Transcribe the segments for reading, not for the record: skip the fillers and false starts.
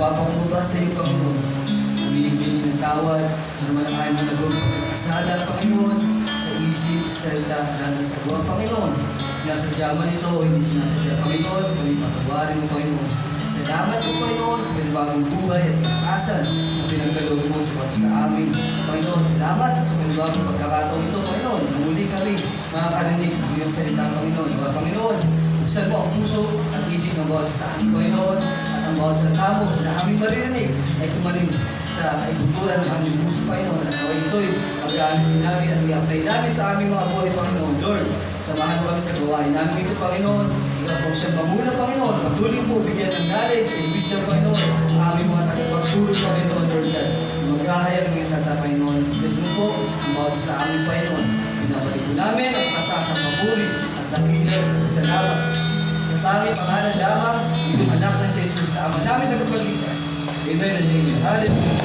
Napapakumbaba sa iyo, Panginoon. Humihingi ng tawad ng mga kaya mo nagawang kasala, Panginoon, sa isip, sa salita, lahat sa gawa, Panginoon. Sinasadya man ito o hindi sinasadya, Panginoon, kami patawarin mo, Panginoon. Salamat po, Panginoon, sa panibagong buhay at kalakasan na pinagkaloob mo sa amin. Panginoon, salamat sa panibagong pagkakataon ito, Panginoon. Nang muli kami makakarinig ng iyong salita, Panginoon. Mga Panginoon, buksan mo ang puso at isip ng bawat sa amin, Panginoon, at ang bawat salita mo na aming maririnig ay tumaling sa kaibuturan ng aming puso, Panginoon. At naway ito'y pagkaamit namin at i-apply namin sa aming mga buhay, Panginoon. Lord, samahan kami sa gawain namin ito, Panginoon. Ikaw po siyang pamuna, Panginoon. Patuloy po bigyan ng knowledge and wisdom, Panginoon. Ang aming mga tagapagturo, Panginoon, Lord God. Maghahayag ng isang Panginoon. Bless mo po ang bawat sa amin, Panginoon. Pinabalik po namin ang kasasang papuri at dakilang sa salamat. Sa tanging pangalan lamang, itong anak na si Jesus na ama namin nagpagligtas. Amen and amen. Hallelujah.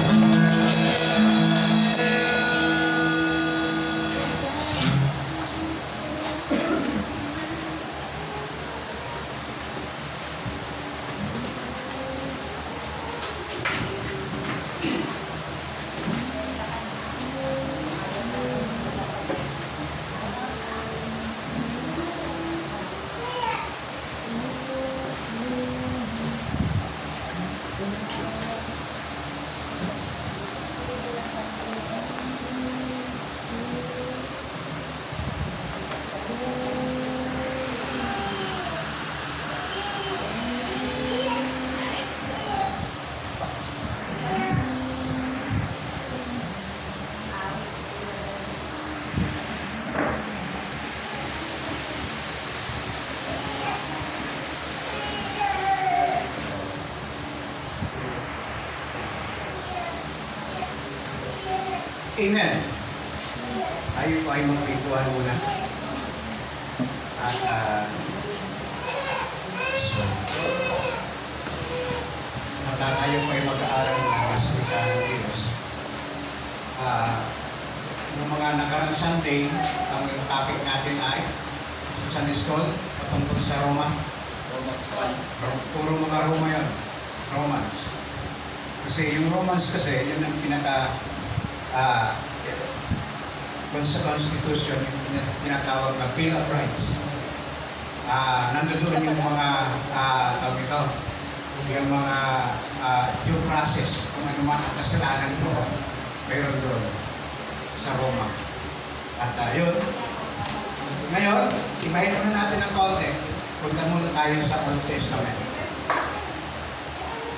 Amen. Tayo po ay magpituan muna. At tayo po ay mag-aaral ng salita ng Diyos. Noong mga nakarang Sunday, ang topic natin ay Sunday School, patungkol sa Roma. Puro mga Roma yan. Romans. Kasi yung Romans kasi, yun ang sa Constitution, yung tinatawag na Bill of Rights. Nandoon yung mga tawag ito, yung mga due process, kung ano man ang kasalanan mo, mayroon doon sa Roma. At yun, ngayon, ibahin muna natin ng konti. Punta muna tayo sa Old Testament.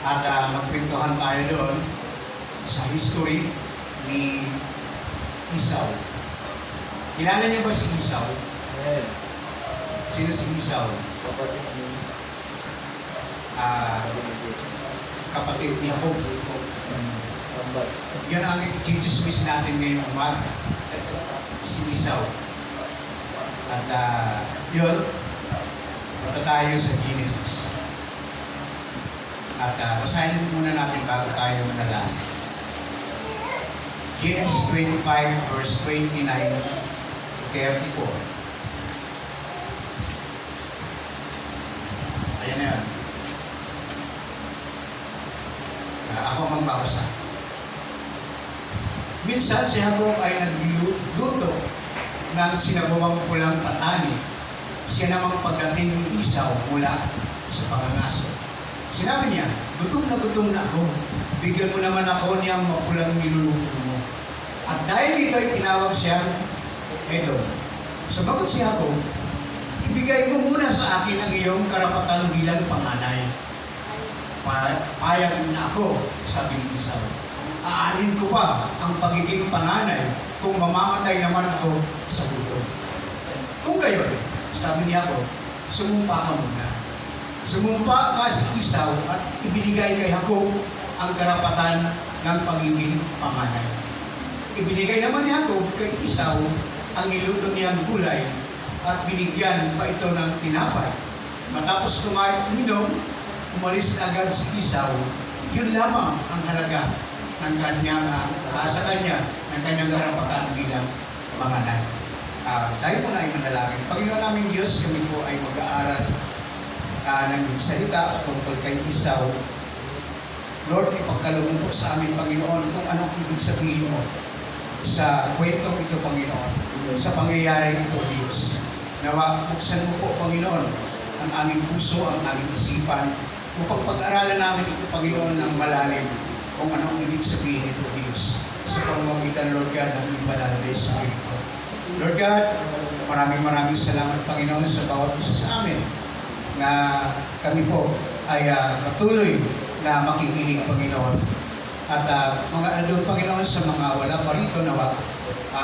At magpintuhan tayo doon sa history ni Esau. Kilala niyo ba si Esau? Sino si Esau? Kapatid ni Jacob. Yan ang i-chismis natin ngayong umaga. Si Esau. At yun, punta tayo sa Genesis. At basahin muna natin bago tayo manalangin. Genesis 25 verse 29 to 34. Ayan na yan. Ako magbabasa. Minsan si Jacob ay nagluto ng sinabawang pulang patani. Siya namang pagdating ni Esau mula sa pangangaso. Sinabi niya, gutom na ako. Bigyan mo naman ako niyang mapulang niluluto mo. At dahil dito ay tinawag siya Edom. Sumagot si Jacob, ibigay mo muna sa akin ang iyong karapatan bilang panganay. Payag na ako, sabi ni Esau. Aanin ko pa ang pagiging panganay kung mamamatay naman ako sa gutom. Kung gayon, sabi ni Jacob, sumumpa ka muna. Sumumpa ka si Esau at ibinigay kay Jacob ang karapatan ng pagiging panganay. Ibinigay naman ni Jacob kay Esau ang niluto niyang gulay at binigyan pa ito ng tinapay. Matapos kumain at uminom, umalis na agad si Esau. Yun lamang ang halaga ng kanyang, sa kanya ng kanyang karapatan bilang panganay. Tayo po na ay manalangin. Panginoon namin Diyos, kami po ay mag-aaral ng salita tungkol kay Esau. Lord, ipagkaloob po sa amin, Panginoon, kung anong ibig sabihin mo sa kwentong ito, Panginoon, sa pangyayari ito, Diyos. Nawa, buksan mo po, Panginoon, ang aming puso, ang aming isipan, upang pag-aralan namin ito, Panginoon, ng malalim, kung anong ibig sabihin ito, Diyos, sa pamamagitan, Lord God, ng iyong banal na Espiritu. Lord God, maraming salamat, Panginoon, sa bawat isa sa amin, na kami po ay patuloy na makikinig, Panginoon. At mga alun, Panginoon, sa mga wala pa rito nawa,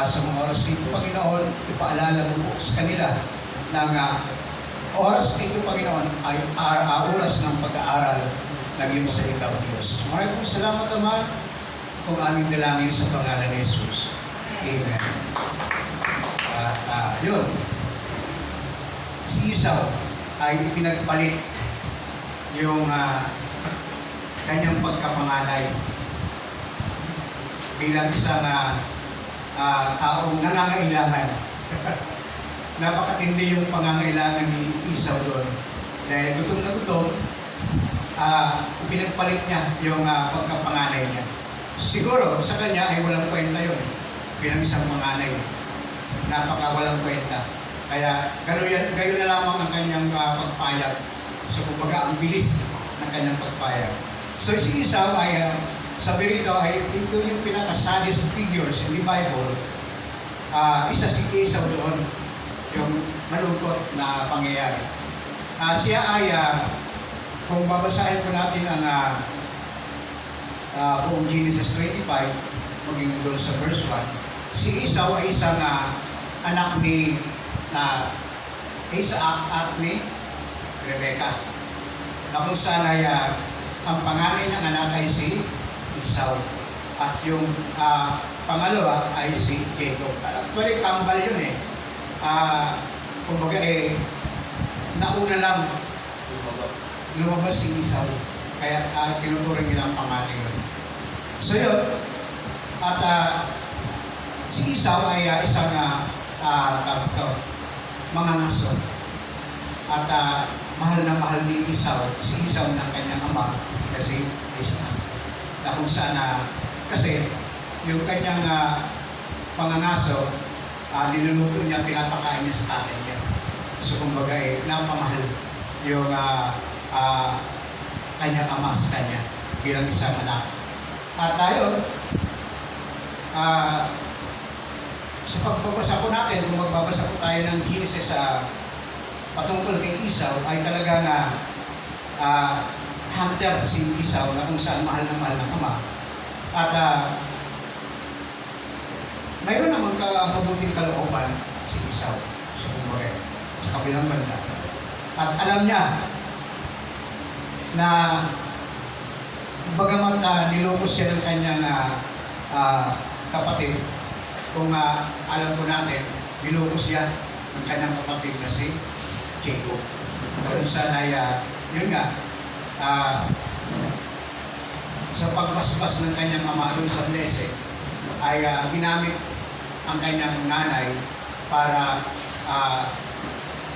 sa mga oras dito, Panginoon, ipaalala mo po sa kanila ng oras dito, Panginoon, ay oras ng pag-aaral ng iyong salita, o Diyos. Maraming salamat, Ama, kung aming dalangin sa pangalan ni Jesus. Amen. Yun. Si Esau ay pinagpalit yung kanyang pagkapanganay bilang isang taong nangangailangan. Napakatindi yung pangangailangan ni Esau doon. Dahil gutom na gutom, pinagpalit niya yung pagkapanganay niya. Siguro sa kanya ay walang kwenta yun bilang isang panganay. Napaka-walang kwenta. Kaya gayon na lamang ang kanyang pagpayag. So kumbaga ang bilis ng kanyang pagpayag. So si Esau ay sabi rito ay ito yung pinaka-saddest figures in the Bible. Isa si Esau doon, yung malungkot na pangyayari. Siya ay, kung babasahin po natin ang buong Genesis 25, maging doon sa verse 1, si Esau ay isang anak ni Isaac at ni Rebecca. Na kung saan ay ang panganay ng anak ay si Esau. At yung pangalawa ay si Jacob. Actually, kambal yun eh. Kumbaga nauna lang lumabas si Esau. Kaya tinuturing nila ang panganay yun. So yun, at si Esau ay isang mangangaso. At mahal na mahal ni Esau, si Esau ng kanyang ama, kasi Isaac. Na kung saan kasi yung kanyang pangangaso, niluluto niya, pinapakain niya sa tatay niya. So kumbaga napamahal yung kanyang ama sa kanya bilang isang anak. At tayo, sa pagbabasa po natin, kung magbabasa po tayo ng Genesis patungkol kay Esau, ay talaga na hunter si Esau na kung saan mahal ng ama. At mayroon namang mabuting kalooban si Esau sa kumbaga, sa kabilang banda. At alam niya na bagamat nilokos siya ng kanyang kapatid, kung alam po natin, nilokos siya ng kanyang kapatid na si Jacob. Kung saan ay, yun nga, sa pagbasbas ng kanyang ama doon sa blessing, ay ginamit ang kanyang nanay para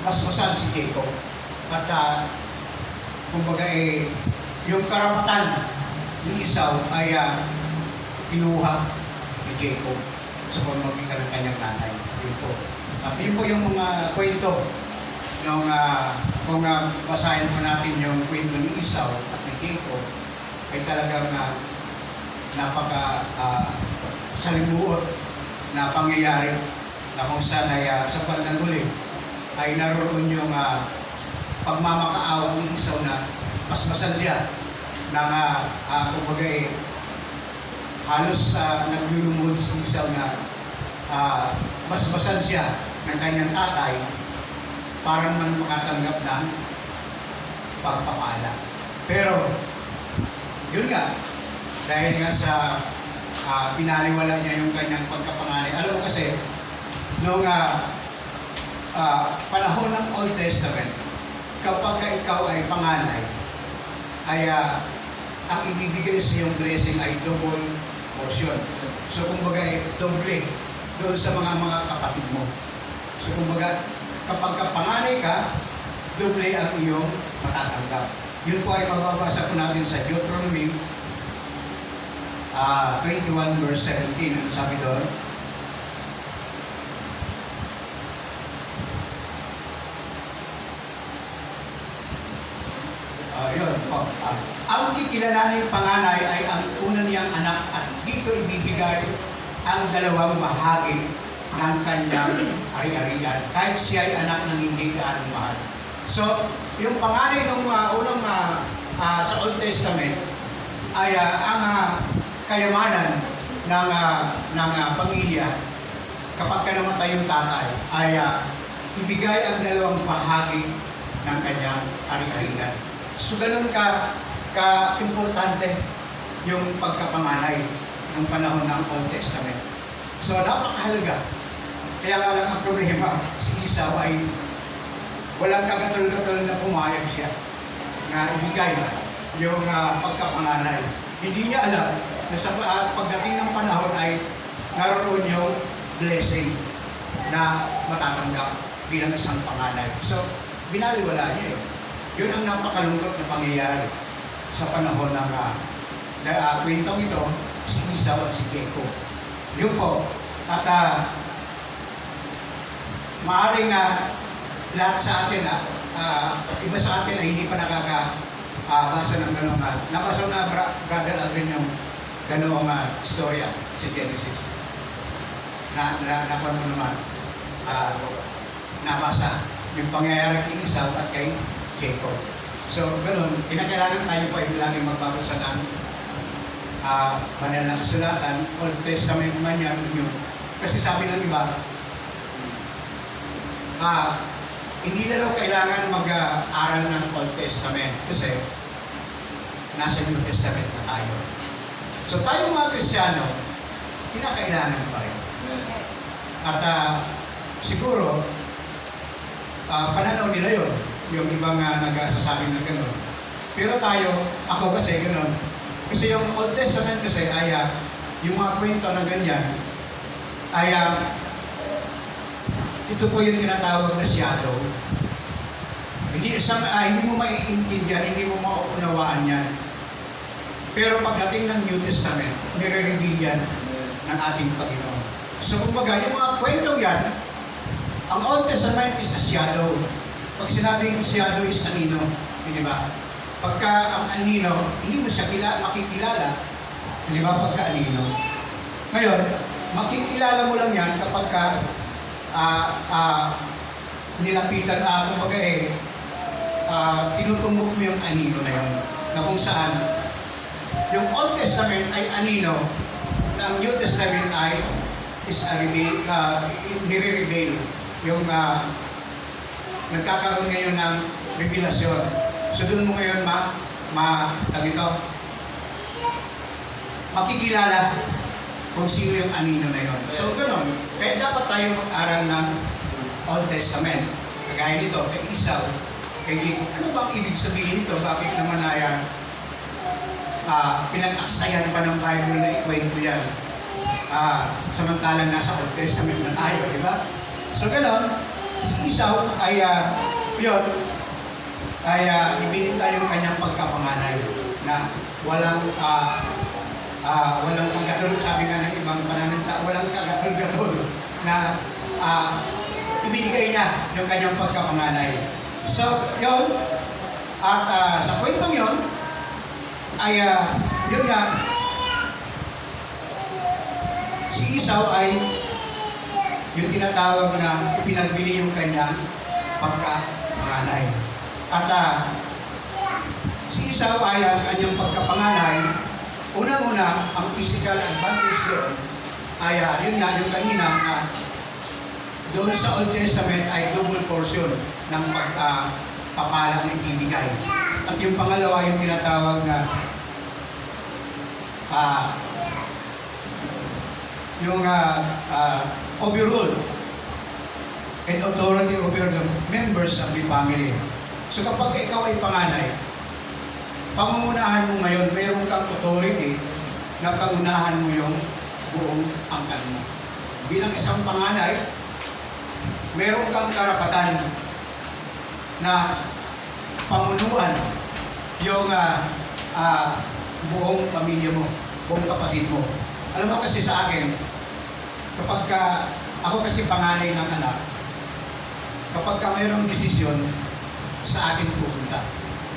basbasan si Jacob. At kumbaga yung karapatan ni Esau ay kinuha ni Jacob sa pamamagitan ng kanyang nanay. Yun po. At yun po yung mga kwento nung kung basahin po natin yung kwento ni Esau at ni Jacob, ay talagang napaka salimuot na pangyayari na kung saan ay sa bandang huli ay naroon yung pagmamakaawa ni Esau na basbasan siya ng kumbaga halos naglulumod si Esau na basbasan siya ng kanyang tatay para naman makatanggap ng pagpapala. Pero yun nga, dahil nga sa pinaliwala niya yung kanyang pagkapanganay. Alam mo kasi, noong panahon ng Old Testament, kapag ikaw ay panganay, ay ang ibibigay sa iyong blessing ay double portion. So kumbaga doble doon sa mga kapatid mo. So kumbaga, kapag panganay ka, doble ang iyong matatanggap. Yun po ay mababasa po natin sa Deuteronomy 21 verse 17. Ano sabi doon? Yun po. Ang kikilalaning panganay ay ang una niyang anak at dito ibibigay ang dalawang bahagi ng kanyang ari-arian. Kahit siya ay anak ng hindi gaano mahal. So, yung panganay ng unang sa Old Testament ay ang kayamanan ng pamilya kapag ka namatay yung tatay ay ibigay ang dalawang bahagi ng kanyang ari-arian. So, ganun ka-importante yung pagkapanganay ng panahon ng Old Testament. So, napakahalaga. Kaya nga lang ang problema, si Esau ay walang kagatol-gatol na pumayag siya na ibigay yung pagkapanganay. Hindi niya alam na sa pagdating ng panahon ay naroon yung blessing na matatanggap bilang isang panganay. So, binaliwala niya yun. Yun ang napakalungkot na pangyayari sa panahon ng kwentong ito, si Esau at si Jacob. Yun po. At maaaring lahat sa atin, iba sa atin ay hindi pa nakakabasa ng gano'ng nabasa na Brother Alvin yung gano'ng istorya sa Genesis. Nakuha mo naman, nabasa yung pangyayari kay Esau at kay Jacob. So, gano'n, kinakailangan tayo po ay laging magbabasa ng banal na kasulatan, Old Testament man yan, yun. Kasi sabi ng iba, hindi na daw kailangan mag-aral ng Old Testament kasi nasa New Testament na tayo. So, tayo mga Kristiyano, kinakailangan pa rin. At siguro, pananaw nila yun, yung ibang nagsasabi ng gano'n. Pero tayo, ako kasi gano'n. Kasi yung Old Testament kasi ay yung mga kwento na ganyan ay ito po yung tinatawag na shadow. Hindi mo maiintindihan, hindi mo mauunawaan yan. Pero pagdating ng New Testament, nire-reveal yan ng ating Panginoon. So kumbaga, yung mga kwentong yan, ang Old Testament is a shadow. Pag sinabing shadow is anino, di ba? Pagka ang anino, hindi mo siya makikilala. Di ba? Pagka anino. Ngayon, makikilala mo lang yan kapag ka nilapitan, kumbaga tinutumbok mo yung anino na yun. Na kung saan, yung Old Testament ay anino, ang New Testament ay is a reveal, nire-reveal yung nagkakaroon ngayon ng revelasyon. So doon mo ngayon makikilala kung sino yung anino na yun. So gano'n. Kaya dapat tayo mag-aral ng Old Testament. Kagaya nito, kay Esau, kay Jacob. Ano bang ibig sabihin nito? Bakit naman pinag-aksayan pa ng Bible na ikwento yan? Samantalang nasa Old Testament na tayo, di ba? So gano'n, si Esau ay ibinita yung kanyang pagkapanganay na walang kagatol, sabi nga ng ibang pananalita, walang kagatol-gatol na ibinigay niya yung kanyang pagkapanganay. So, yun, at sa kwentong yun, ay yun nga, si Esau ay yung tinatawag na ipinagbili yung kanyang pagkapanganay. At si Esau ay ang kanyang pagkapanganay, unang-una, ang physical advantage doon ay yun nga, yung kanina na doon sa Old Testament ay double portion ng pagpapalang na ibibigay. At yung pangalawa, yung tinatawag na yung overall and authority over the members of the family. So kapag ikaw ay panganay, pangungunahan mo ngayon, mayroon kang authority na pangunahan mo yung buong angkan mo. Bilang isang panganay, mayroon kang karapatan na pamunuan yung buong pamilya mo. buong kapatid mo. Alam mo kasi sa akin, kapag ako kasi panganay ng anak, kapag mayroong desisyon, sa akin pupunta.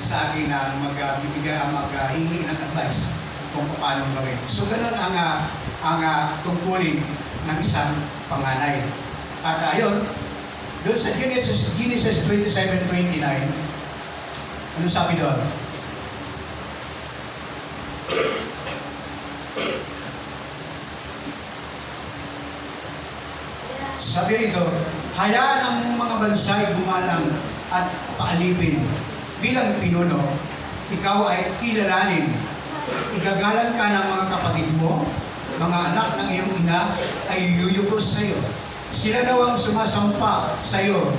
Sa akin na maghihingi ng advice kung paano gawin. So ganun ang tungkulin ng isang panganay. At ayun, doon sa Genesis 27:29, ano sabi doon? Sabi rito, hayaan ang mga bansay gumalang at paalipin. Bilang pinuno, ikaw ay kilalanin. Igagalang ka ng mga kapatid mo, mga anak ng iyong ina ay yuyukos sa iyo. Sila daw ang sumasumpa sa iyo,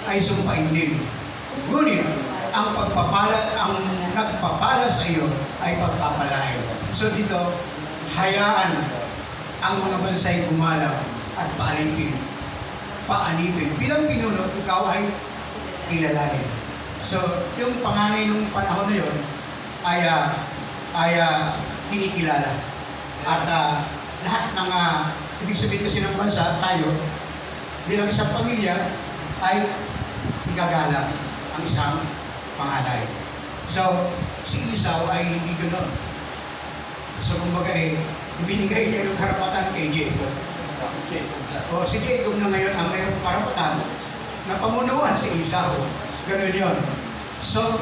ay sumpain din. Ngunit ang nagpapala sa iyo ay pagpapalain. So dito, hayaan ang mga bansay gumalang at paalipin. Bilang pinuno, ikaw ay kilalanin. So, yung panganay nung panahon na yun ay kinikilala. At lahat ng ibig sabihin kasi ng bansa, tayo, bilang isang pamilya, ay igagala ang isang panganay. So, si Esau ay hindi ganoon. So, kumbaga ibinigay niya yung karapatan kay Jacob. O si Jacob na ngayon ang mayroong karapatan na pamunuan si Esau. Ganun yun. So,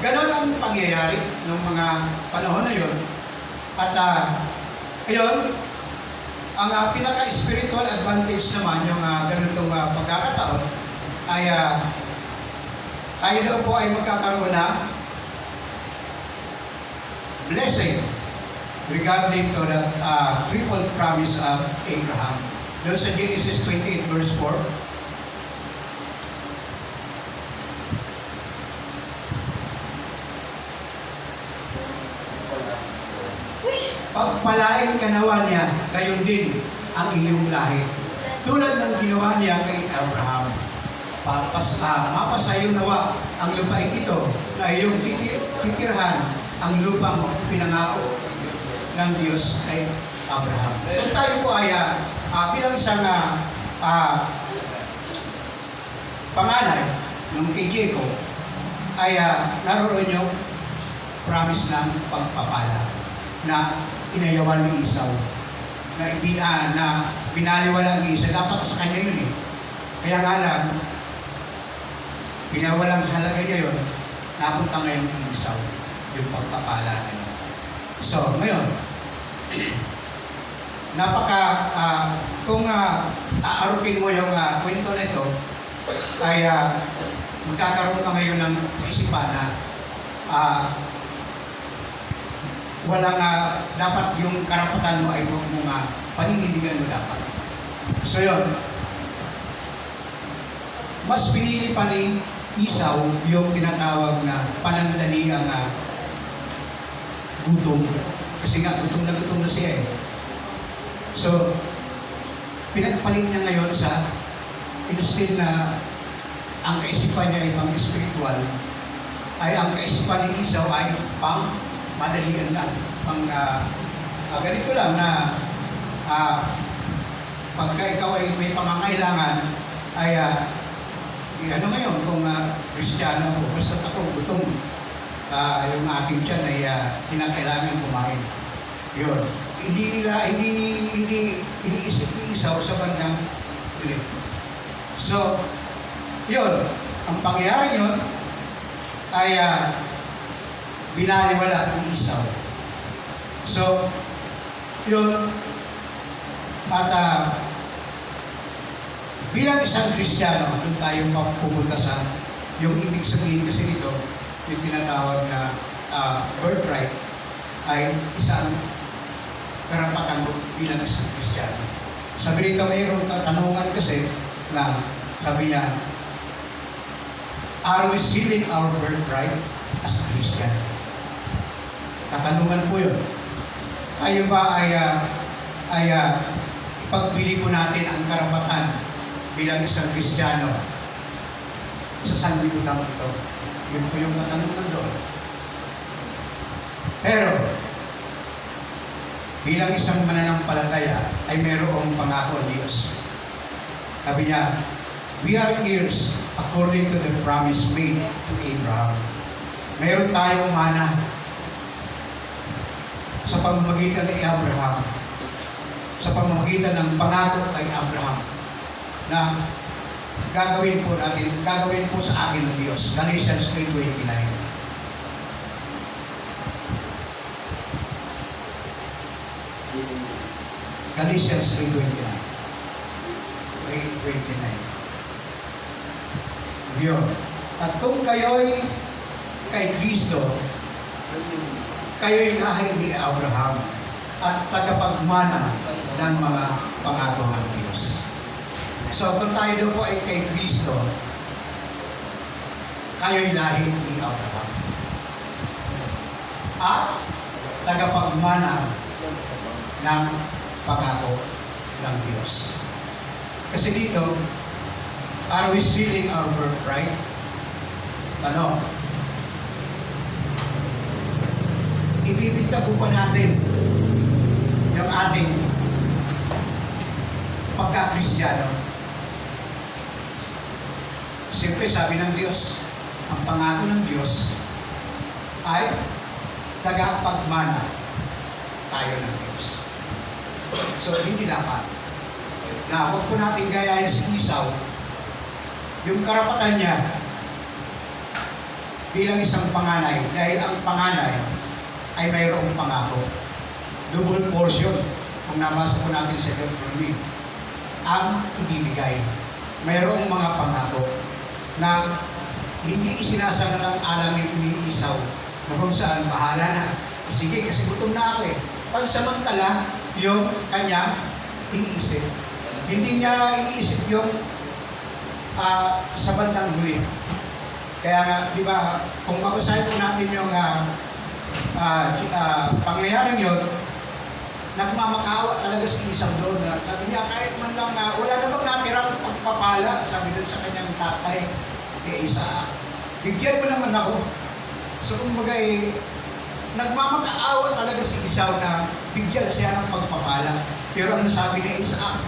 ganun ang pangyayari ng mga panahon na yun. At ayun, ang pinaka-spiritual advantage naman yung ganitong pagkakataon ay tayo daw po ay magkakaroon ng blessing regarding to the triple promise of Abraham. Doon sa Genesis 28 verse 4, pagpalain ka nawa niya, gayon din ang iyong lahi. Tulad ng ginawa niya kay Abraham. Mapasayo nawa ang lupain ito na iyong titirhan ang lupang pinangako ng Diyos kay Abraham. Kung tayo po ay bilang isang panganay ng kay Jacob, ay naroon yung promise ng pagpapala na inayawan ni Esau, na binaliwala ni Esau. Dapat sa kanya yun eh. Kaya nga lang, pinawalang halaga niya yun, napunta ngayon kay Esau, yung pagpapala na yun. So, ngayon, kung aarukin mo yung kwento na ito, ay magkakaroon ka ngayon ng isipan na walang dapat yung karapatan mo ay huwag mo paninindigan mo dapat. So yun, mas pinili pa ni Esau yung tinatawag na panandaliang gutom. Kasi nga, gutom na siya eh. So, pinagpalit niya ngayon sa instead na ang kaisipan niya ay pang spiritual, ay ang kaisipan ni Esau ay pang madalian lang. Ganito lang na pagka ikaw ay may pangangailangan, ay ano ngayon kung Kristiyano ako, basta ako gutom, yung aking tiyan ay kinakailangan kumain. Yun. Hindi iniisip ni Esau sa bandang ulit. So, yun. Ang pangyayari yun ay binaliwala ni Esau. So, yun. At bilang isang Kristiyano, doon tayo pupunta sa yung ibig sabihin kasi nito, yung tinatawag na birthright ay isang karapatan mo bilang isang Kristiyano. Sabi rito, mayroong katanungan kasi na sabi niya, are we sealing our birthright as a Christian? Katanungan po yun. Tayo ba ay ipagbili po natin ang karapatan bilang isang Kristiyano sa sanlibutan ito? Yun po yung katanungan doon. Pero, bilang isang mananampalataya, ay mayroong pangako ng Diyos. Sabi niya, we are heirs according to the promise made to Abraham. Mayroon tayong mana sa pamamagitan ni Abraham, sa pamamagitan ng pangako kay Abraham, na gagawin po sa akin ng Diyos. Galatians 3:29. Galatians 3:29. Yun. At kung kayo'y kay Kristo, kayo'y lahi ni Abraham at tagapagmana ng mga pangako ng Diyos. So, kung tayo daw po ay kay Kristo, kayo'y lahi ni Abraham at tagapagmana ng pangako ng Diyos. Kasi dito, are we sealing our birthright? Ano? Ibibigta po pa natin yung ating pagka-Kristiyano. Siyempre, sabi ng Diyos, ang pangako ng Diyos ay tagapagmana tayo ng Diyos. So, hindi dapat na huwag po natin gayahin si Esau, yung karapatan niya bilang isang panganay, dahil ang panganay ay mayroong pangako. Double portion, kung nabasa po natin sa Deuteronomy, ang ibibigay. Mayroong mga pangako na hindi isinasangalang-alang ni Esau, na kung saan bahala na. Sige, kasi gutom na ako eh. Pansamantala, yung kanya iniisip. Hindi niya iniisip yung sa bandang huli. Kaya nga, di ba, kung babasahin po natin yung pangyayaring yun, nagmamakawa talaga si Esau doon. Sabi niya, kahit man lang, wala na bang natirang pagpapala, sabi doon sa kanyang tatay, kay Isaac. Bigyan mo naman ako. So, kumbaga nagmamakaawa talaga si Esau na bigyan siya ng pagpapala. Pero ano sabi ni Isaac?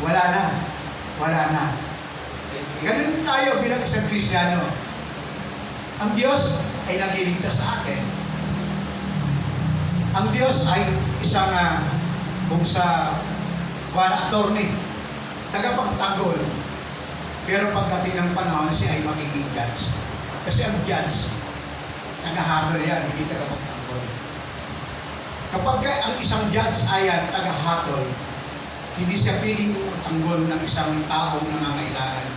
Wala na. Wala na. Ganun tayo bilang isang Kristiyano. Ang Diyos ay nagliligtas sa atin. Ang Diyos ay isang kung sa attorney, tagapagtanggol. Pero pagdating ng panahon, siya ay magiging judge. Kasi ang judge, tagahatol yan, hindi tagapagtanggol. Kapag ang isang judge ay tagahatol, hindi siya piling tanggol ng isang taong nangangailangan.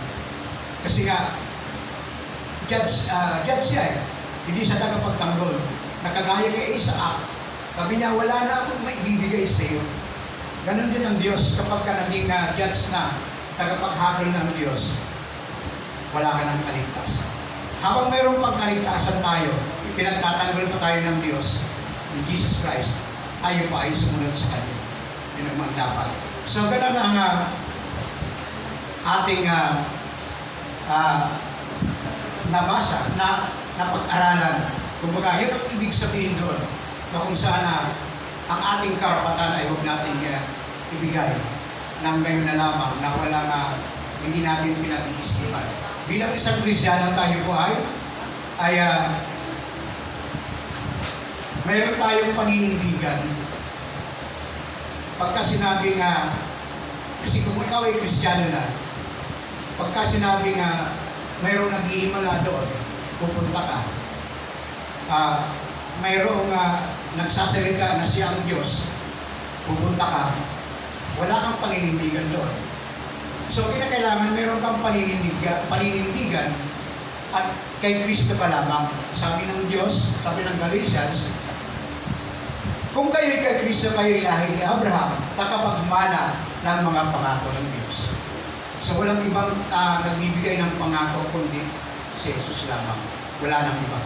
Kasi nga, judge siya eh. Hindi siya tagapagtanggol. Nakagaya kay Isaac, sabi niya, wala na akong maibibigay sa iyo. Ganon din ang Diyos kapag ka naging judge na, tagapaghatol ng Diyos, wala ka ng kaligtasan. Habang mayroong pagkaligtasan tayo, pinagtatanggol pa tayo ng Diyos, ni Jesus Christ, tayo pa ay sumunod sa Kanya. Yun ang mga dapat. So, ganun ang ating nabasa, napag-aralan. Kumbaga, yun ang ibig sabihin doon, na kung saan ang ating karapatan ay huwag natin ibigay nang gayon na lamang na walang hindi natin pinag-iisipan. Bilang isang Kristiyano, tayo po ay mayroon tayong paninindigan. Pagka sinabing kasi kung ikaw ay Kristiyano na, pagka sinabing mayroong naghihimala doon, pupunta ka, mayroong nagsasalita na siya ang Diyos, pupunta ka, wala kang paninindigan doon. So, kinakailangan mayroon kang paninindigan at kay Kristo ka lamang. Sabi ng Diyos, sabi ng Galatians, kung kayo'y kay Kristo, kayo'y lahi ni Abraham, tagapagmana ng mga pangako ng Diyos. So, walang ibang nagbibigay ng pangako kundi si Jesus lamang. Wala nang iba.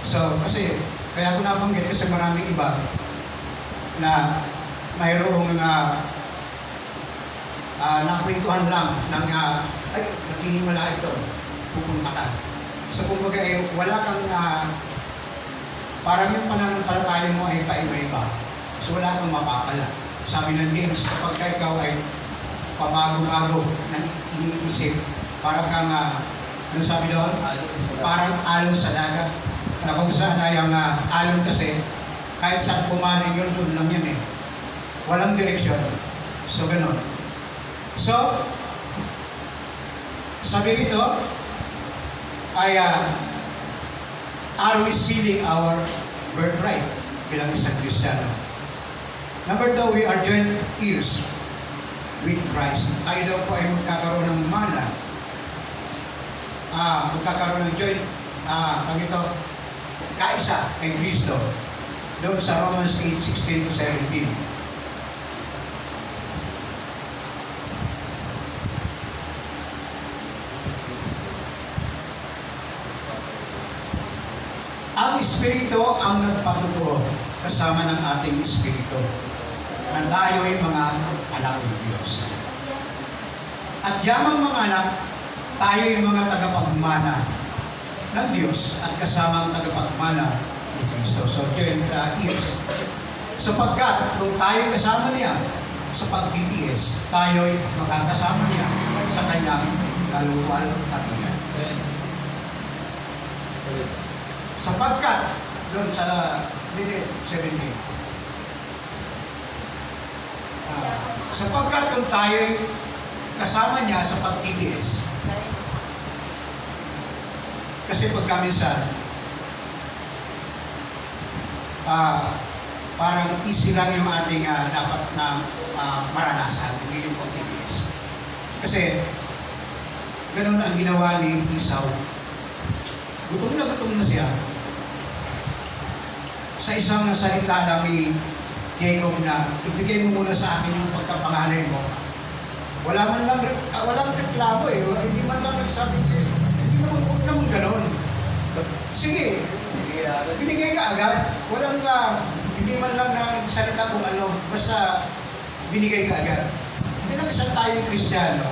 So, kasi, kaya ko nabanggit kasi maraming iba na mayroong nakwentuhan lang ng ay, naghihimala ito, pupunta ka. So, kumbaga wala kang parang yung pananampalataya mo ay paiba-iba. So wala kang mapapala. Sabi ng James, kapag ka ikaw ay pabago-bago ng iniisip, parang kang, ano sabi doon? Parang alon sa dagat. Na kung saan ay ang alon kasi, kahit saan pumaling yun, doon lang yan eh. Walang direksyon. So, ganun. So, sabi dito, ay, are we sealing our birthright bilang isang Kristiyano? Number 2, we are joint heirs with Christ. Tayo daw po ay magkakaroon ng mana. Magkakaroon ng joint, kaisa kay Kristo. Doon sa Romans 8:16-17. Ang Espiritu ang nagpatutuo kasama ng ating Espiritu na tayo'y mga anak ng Diyos. At yamang mga anak, tayo'y mga tagapagmana ng Diyos at kasama ang tagapagmana ni Kristo. So, joint heirs. Sapagkat kung tayo kasama niya sa pagtitiis, tayo'y makakasama niya sa kanyang kaluwalhatian. Sapagkat, doon sa 17, sapagkat kung tayo'y kasama niya sa pagtitiis, kasi pagka minsan, parang easy lang yung ating dapat na maranasan, hindi yung pagtitiis. Kasi, ganun ang ginawa ni Esau. Gutom na siya. Sa isang salita lang ni Jacob na, ibigay mo muna sa akin yung pagkapanganay mo. Walang reklamo eh. Hindi man lang nagsabi eh. Hindi naman ganon. Sige, binigay ka agad. Hindi man lang nagsalita kung ano. Basta binigay ka agad. Hindi lang isa tayong Kristiyano.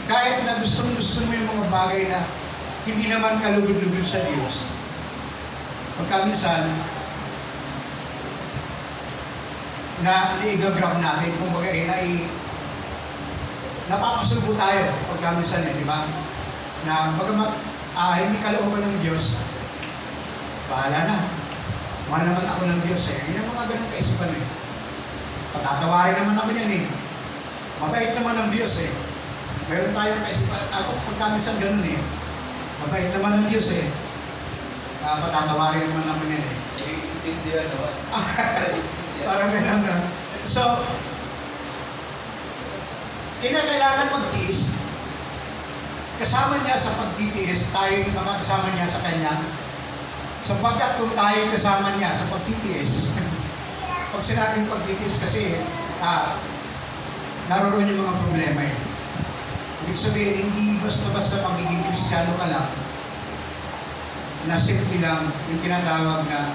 Kahit na gusto mo yung mga bagay na hindi naman kalugod-lugod sa Diyos. Pagka minsan, na i-grab natin, kung baga napapasubo tayo pagka minsan di ba? Na bagamat hindi kalooban ng Diyos, bahala na. Mahal naman ako ng Diyos eh. Yung mga ganun kaisipan eh. Patatawarin naman ako yan eh. Mabait naman ng Diyos eh. Meron tayong kaisipan. Ako pagka minsan ganun eh. Mabait naman ng Diyos eh. Patatawarin naman naman yan eh. Intindihan naman. Parang ganun na. So, kinakailangan magtiis. Kasama niya sa pagtitiis, tayo makakasama niya sa kanya. Sapagkat kung tayo kasama niya sa pagtitiis, pag sinabing pagtitiis kasi, naroon yung mga problema eh. Ibig sabihin, hindi basta-basta pagiging Kristiyano ka lang, na simple lang yung tinatawag na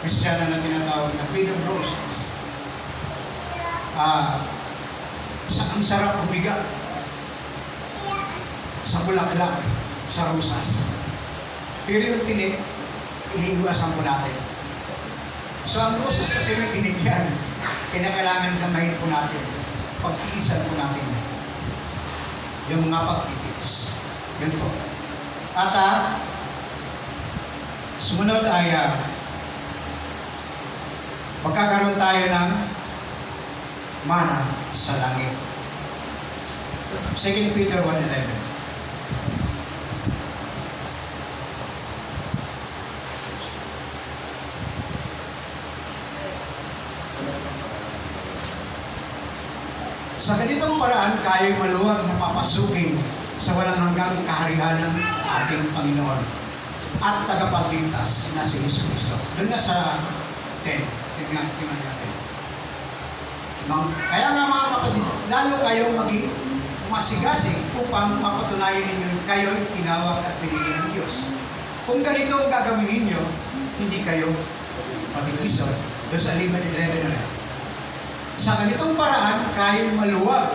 Kristiyano na tinatawag na bed of roses. Ang sarap umiga sa bulaklak, sa rosas. Pero yung tinik, iniiwasan po natin. So ang rosas kasi may tinik yan. Kinakailangan gamahin po natin. Pagtiisan po natin. Yung mga pagtitiis. Yun po. At sumunod ay magkakaroon tayo ng mana sa langit. 2 Peter 1:11. Sa ganitong paraan, kayo'y maluwag na papasukin sa walang hanggang kaharian ng ating Panginoon at tagapagligtas na si Hesus Kristo. Doon na sa 10. Tingnan natin. Kaya nga mga kapatid, lalo kayong maging masigasig upang mapatunayan ninyo kayo'y tinawag at pinili ng Diyos. Kung ganito ang gagawin ninyo, hindi kayo matitisod. Doon sa 11 na. Sa ganitong paraan, kayo'y maluwag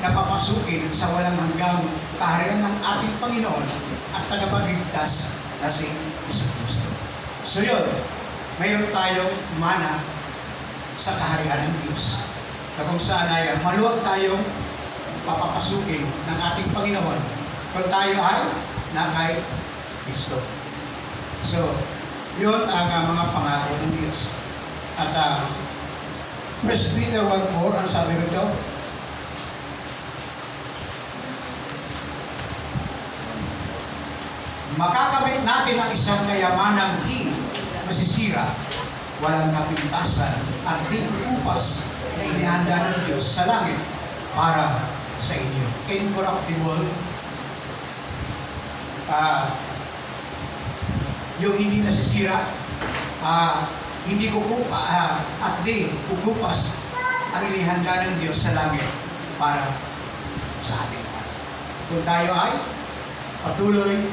na papasukin sa walang hanggang kaharian ng ating Panginoon at tagapagligtas na si Jesucristo. So yun, mayroon tayong mana sa kaharian ng Diyos na kung saan ay maluwag tayong papapasukin ng ating Panginoon kung tayo ay na kay Kristo. So, yun ang mga pangako ng Diyos. At 1 Peter 1:4, ano sabi rito? Makakamit natin ang isang kayamanang di masisira, walang kapintasan, at di upas na inihanda ng Diyos sa langit para sa inyo. Incorruptible, yung hindi nasisira, hindi kukupa, at di kukupas ang inihanda ng Diyos sa langit para sa atin. Kung tayo ay patuloy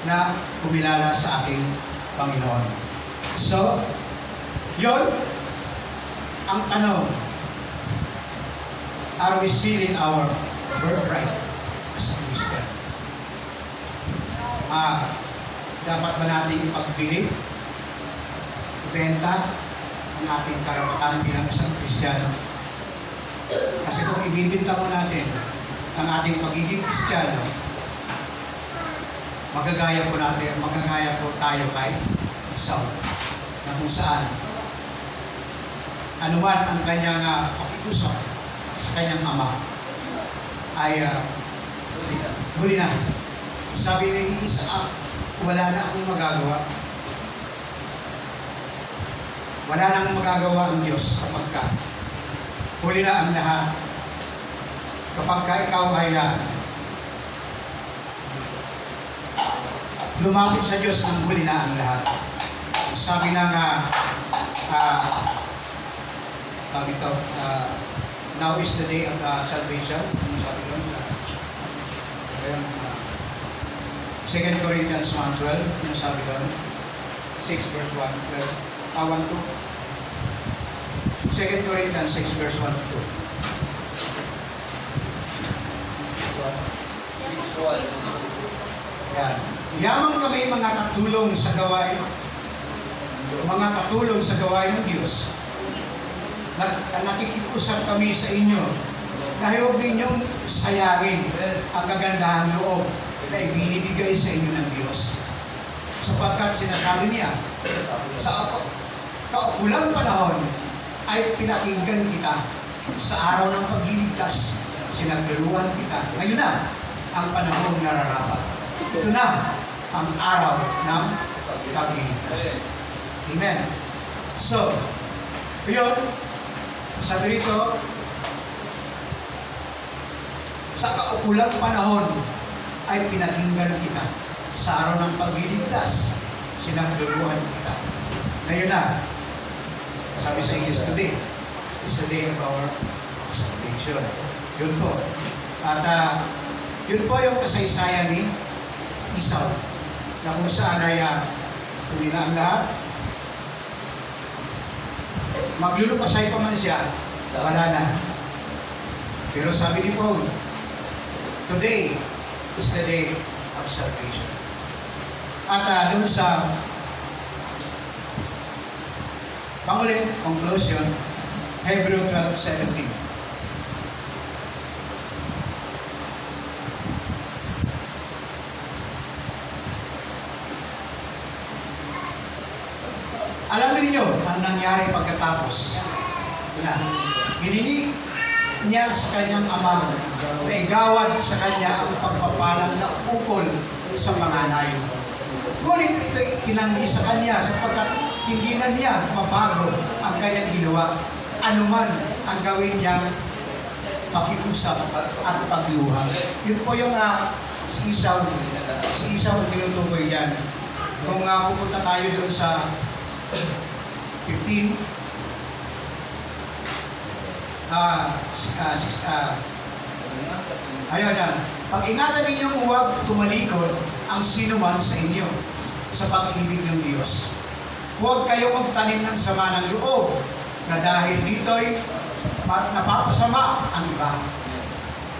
na kumilala sa ating Panginoon. So, yon ang tanong. Are we sealing our birthright as a Christian? Dapat ba natin ipagbili, ibenta ang ating karapatan bilang isang Kristiyano? Kasi kung ibibinta mo natin ang ating pagiging Kristiyano, magagaya po tayo kay Esau, na kung saan anuman ang kanyang pakikusap sa kanyang ama ay huli na. Sabi ni Isaac, wala na akong magagawa. Wala na akong magagawa ang Diyos kapag ka huli na ang lahat. Kapag ka ikaw ay lumapit sa Diyos nang huli na ang lahat. Sabi ng now is the day of salvation. Sabi doon, 2 Corinthians 1:12, yung sabi doon, 6 verse 1, 1, 2. 2 Corinthians 6 verse 1 to 2. Yan. Yamang kami mga katulong sa gawain ng Diyos. Nakikiusap kami sa inyo na huwag ninyong sayangin ang kagandahan loob na ibinibigay sa inyo ng Diyos. Sapagkat sinasabi niya, sa kaukulang panahon ay pinakinggan kita. Sa araw ng pagliligtas, sinagdaluhan kita. Ngayon na ang panahong nararapat. Ito na ang araw ng pagliligtas. Amen. So, yun, sabi rito, sa kaukulang panahon ay pinakinggan kita. Sa araw ng pagliligtas, sinagdaluhan kita. Ngayon na, sabi sa English, today is the day of our salvation. Yun po. At yun po yung kasaysayan ni Esau, na kung saan ay huli na ang lahat. Maglulupasay pa man siya, wala na. Pero sabi ni Paul, today is the day of salvation. At doon sa panguling conclusion, Hebrew 12:17. Alam niyo ang nangyari pagkatapos. Hiningi niya sa kanyang ama na igawad sa kanya ang pagpapalang na ukol sa manganay. Ngunit ito itinanggi sa kanya sapagkat hindi na niya mabago ang kanyang ginawa. Anuman ang gawin niyang pakiusap at pagluha. Yun po yung si Esau ang tinutukoy yan. Kung pupunta tayo doon sa 15, ayun yan. Pag-ingatan ninyong huwag tumalikod ang sinuman sa inyo sa pag-ibig ng Diyos. Huwag kayo magtanim ng sama ng loob na dahil dito'y napapasama ang iba.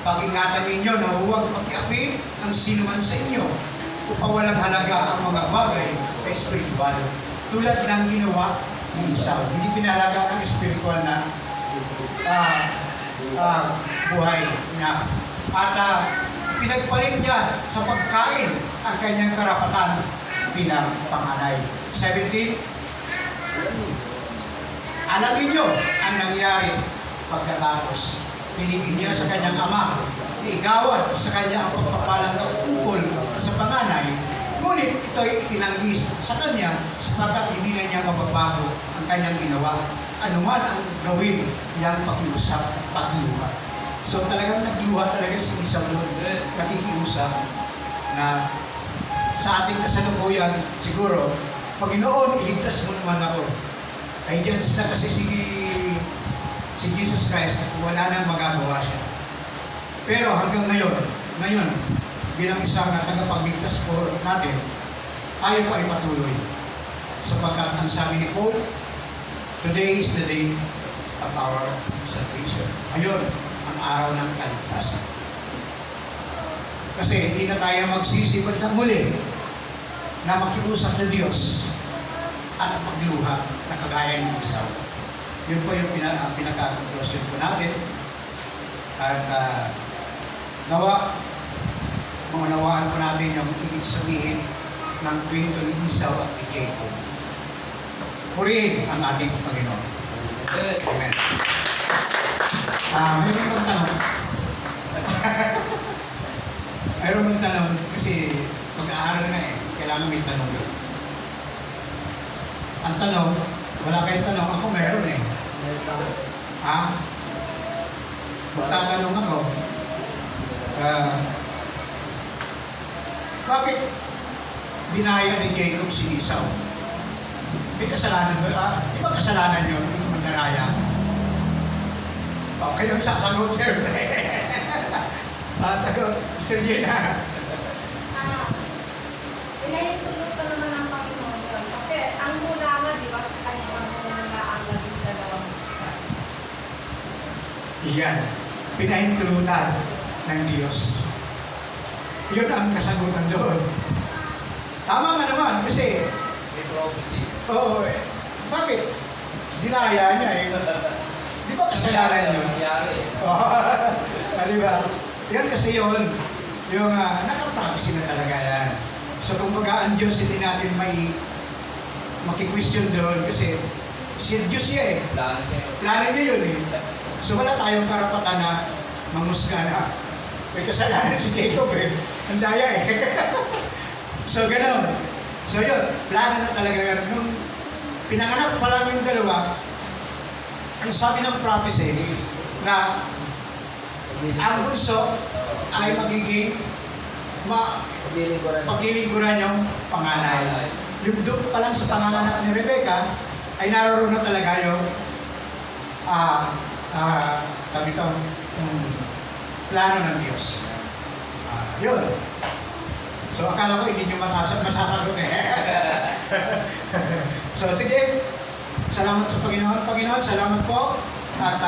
Pag-ingatan ninyo na huwag pag-iapin ang sinuman sa inyo pawalang halaga ang mga bagay na spiritual. Tulad ng ginawa ni Esau. Hindi pinahalaga ng spiritual na buhay niya. At pinagpalit niya sa pagkain ang kanyang karapatan bilang panganay. 17. Alamin niyo ang nangyari pagkatapos. Pinigin niya sa kanyang ama, igawad sa kanya ang pagpapalang na ukol sa panganay, ngunit ito'y itinanggis sa kanya sapagkat hindi na niya mababago ang kanyang ginawa. Anuman ang gawin niyang pakiusap, pagluha. So talagang nagluha talaga si Esau doon, nakikiusap na sa ating kasalukuyan, siguro, Panginoon, iligtas mo naman ako. Ay dyan na kasi si Jesus Christ, wala nang magagawa siya. Pero hanggang ngayon, bilang isang tagapagligtas po natin, tayo pa ipatuloy. Sapagkat ang sabi ni Paul, today is the day of our salvation. Ngayon, ang araw ng kaligtasan. Kasi hindi na tayo magsisipag ng muli na makiusap sa Diyos at magluha na kagaya ng Esau. Yun po yung pinaka-conclusion po natin. At maunawaan po natin yung ibig sabihin ng kwento ni Esau at ni Jacob. Purihin ang ating Panginoon. Amen. Mayroon pong tanong. Mayroon pong tanong kasi mag-aaral na kailangan may tanong yun. Ang tanong, wala kayong tanong, ako meron Ha? Magtatanong ako, bakit dinaya ni Jacob si Esau? May kasalanan ba? Di ba kasalanan yun yung mandaraya? O, kayo sasagot, siyempre. Sagot, Sir Gina. Pinahintulot pa naman ng Panginoon yun. Kasi ang mula di ba, sa kanyang mula ang labing dalawang tribes. Iyan, pinahintulutan ng Diyos. Yun ang kasagutan doon. Tama nga naman, kasi May prophecy. Oo, bakit? Dinaya niya Di ba kasalanan yun? Nangyari. Di ba? Yan kasi yun. Yung nakapromise na talaga yan. So kumbaga ang Diyos hindi natin may maki-question doon kasi si Diyos siya Plano niya yun So wala tayong karapatan na mangusga na may kasalanan si Jacob Ang daya So gano'n. So yun, plano na talaga yan. Nung pinanganak pa lang yung dalawa, ang sabi ng prophecy na ang bunso ay magiging paglilingkuran yung panganay. Yung doon pa lang sa panganganak ni Rebecca, ay naroon na talaga yung plano ng Diyos. Yun. So akala ko hindi nyo masasagot So sige, salamat sa Panginoon. Panginoon, salamat po. At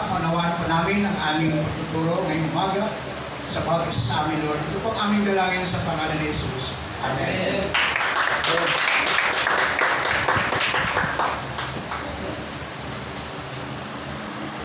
manawaan po namin ang aming tuturo ngayong umaga sa pag-isa sa amin, Lord. Ito po ang aming dalangin sa pangalan ni Jesus. Amen.